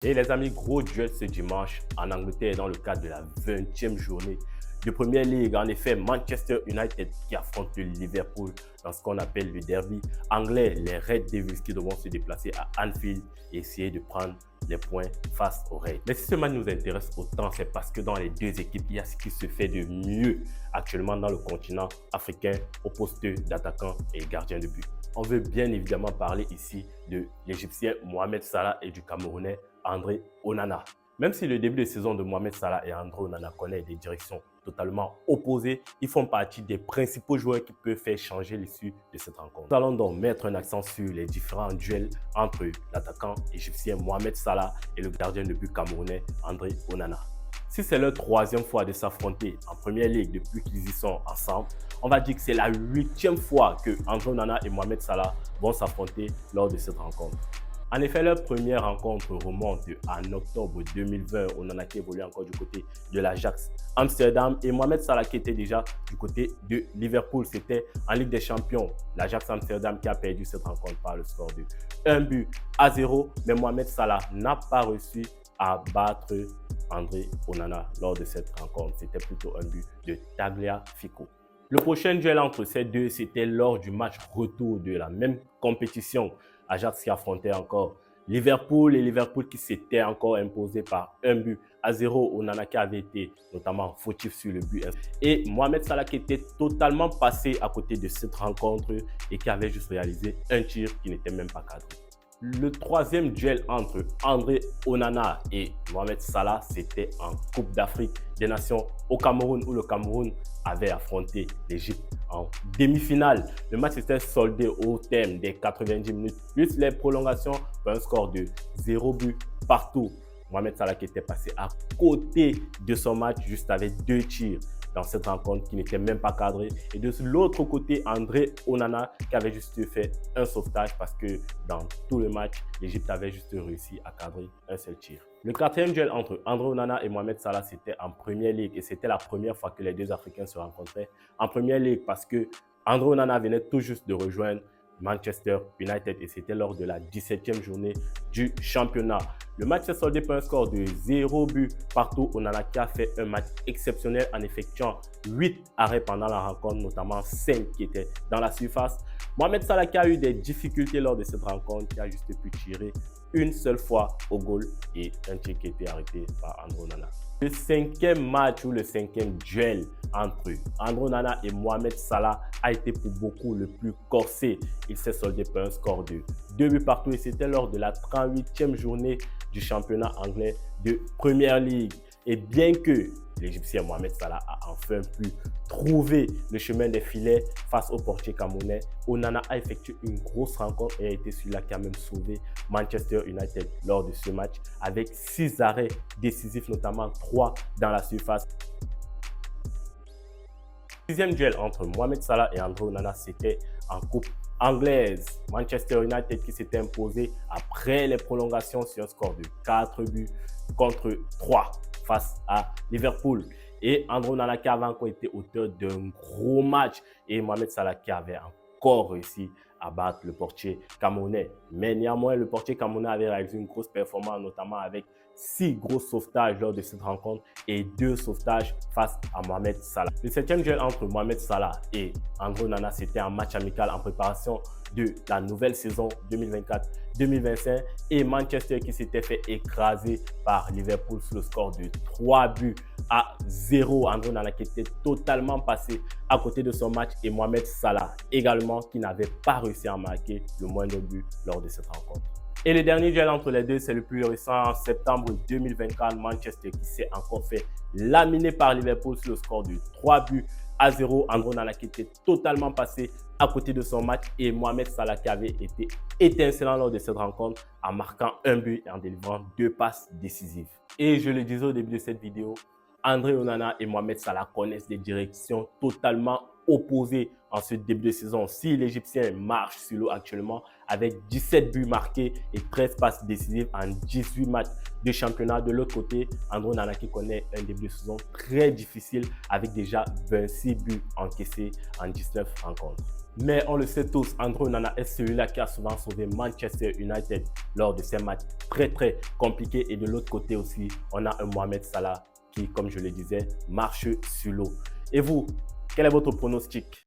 Et les amis, gros duel ce dimanche en Angleterre dans le cadre de la 20e journée de Premier League. En effet, Manchester United qui affronte le Liverpool dans ce qu'on appelle le derby anglais. Les Red Devils qui devront se déplacer à Anfield et essayer de prendre les points face aux Reds. Mais si ce match nous intéresse autant, c'est parce que dans les deux équipes, il y a ce qui se fait de mieux actuellement dans le continent africain au poste d'attaquant et gardien de but. On veut bien évidemment parler ici de l'Égyptien Mohamed Salah et du Camerounais André Onana. Même si le début de saison de Mohamed Salah et André Onana connaît des directions totalement opposées, ils font partie des principaux joueurs qui peuvent faire changer l'issue de cette rencontre. Nous allons donc mettre un accent sur les différents duels entre l'attaquant égyptien Mohamed Salah et le gardien de but camerounais André Onana. Si c'est leur troisième fois de s'affronter en Première Ligue depuis qu'ils y sont ensemble, on va dire que c'est la 8e fois que André Onana et Mohamed Salah vont s'affronter lors de cette rencontre. En effet, leur première rencontre remonte en octobre 2020. Onana qui évolue encore du côté de l'Ajax Amsterdam et Mohamed Salah qui était déjà du côté de Liverpool. C'était en Ligue des Champions. L'Ajax Amsterdam qui a perdu cette rencontre par le score de 1-0. Mais Mohamed Salah n'a pas réussi à battre André Onana lors de cette rencontre. C'était plutôt un but de Tagliafico. Le prochain duel entre ces deux, c'était lors du match retour de la même compétition. Ajax qui affrontait encore Liverpool et Liverpool qui s'était encore imposé par 1-0. Onana qui avait été notamment fautif sur le but. Et Mohamed Salah qui était totalement passé à côté de cette rencontre et qui avait juste réalisé un tir qui n'était même pas cadré. Le troisième duel entre André Onana et Mohamed Salah, c'était en Coupe d'Afrique des Nations au Cameroun, où le Cameroun avait affronté l'Égypte en demi-finale. Le match s'était soldé au terme des 90 minutes, plus les prolongations pour un score de 0 but partout. Mohamed Salah qui était passé à côté de son match juste avec 2 tirs dans cette rencontre qui n'était même pas cadrée. Et de l'autre côté, André Onana qui avait juste fait un sauvetage parce que dans tout le match, l'Égypte avait juste réussi à cadrer un seul tir. Le quatrième duel entre André Onana et Mohamed Salah, c'était en Premier League et c'était la première fois que les deux Africains se rencontraient en Premier League parce que André Onana venait tout juste de rejoindre Manchester United et c'était lors de la 17e journée du championnat. Le match s'est soldé par un score de 0 but partout. Onana qui a fait un match exceptionnel en effectuant 8 arrêts pendant la rencontre, notamment 5 qui étaient dans la surface. Mohamed Salah qui a eu des difficultés lors de cette rencontre, qui a juste pu tirer une seule fois au goal et un tir qui a été arrêté par André Onana. Le cinquième match ou le cinquième duel entre André Onana et Mohamed Salah a été pour beaucoup le plus corsé. Il s'est soldé par un score de 2 buts partout et c'était lors de la 38e journée du championnat anglais de Premier League. Et bien que l'Égyptien Mohamed Salah a enfin pu trouver le chemin des filets face au portier camerounais, Onana a effectué une grosse rencontre et a été celui-là qui a même sauvé Manchester United lors de ce match avec 6 arrêts décisifs, notamment 3 dans la surface. Le sixième duel entre Mohamed Salah et André Onana, c'était en Coupe anglaise. Manchester United qui s'était imposé après les prolongations sur un score de 4 buts contre 3 face à Liverpool. Et André Onana qui avait encore été auteur d'un gros match et Mohamed Salah qui avait encore réussi à battre le portier camerounais. Mais néanmoins, le portier camerounais avait réalisé une grosse performance, notamment avec 6 gros sauvetages lors de cette rencontre et 2 sauvetages face à Mohamed Salah. Le septième duel entre Mohamed Salah et André Onana, c'était un match amical en préparation de la nouvelle saison 2024-2025 et Manchester qui s'était fait écraser par Liverpool sur le score de 3-0. André Onana qui était totalement passé à côté de son match et Mohamed Salah également qui n'avait pas réussi à marquer le moindre but lors de cette rencontre. Et le dernier duel entre les deux, c'est le plus récent en septembre 2024. Manchester qui s'est encore fait laminer par Liverpool sur le score de 3-0. André Onana qui était totalement passé à côté de son match et Mohamed Salah qui avait été étincelant lors de cette rencontre en marquant un but et en délivrant 2 passes décisives. Et je le disais au début de cette vidéo, André Onana et Mohamed Salah connaissent des directions totalement opposées en ce début de saison. Si l'Égyptien marche sur l'eau actuellement avec 17 buts marqués et 13 passes décisives en 18 matchs de championnat, de l'autre côté, André Onana qui connaît un début de saison très difficile avec déjà 26 buts encaissés en 19 rencontres. Mais on le sait tous, André Onana est celui-là qui a souvent sauvé Manchester United lors de ces matchs très compliqués. Et de l'autre côté aussi, on a un Mohamed Salah qui, comme je le disais, marche sur l'eau. Et vous, quel est votre pronostic?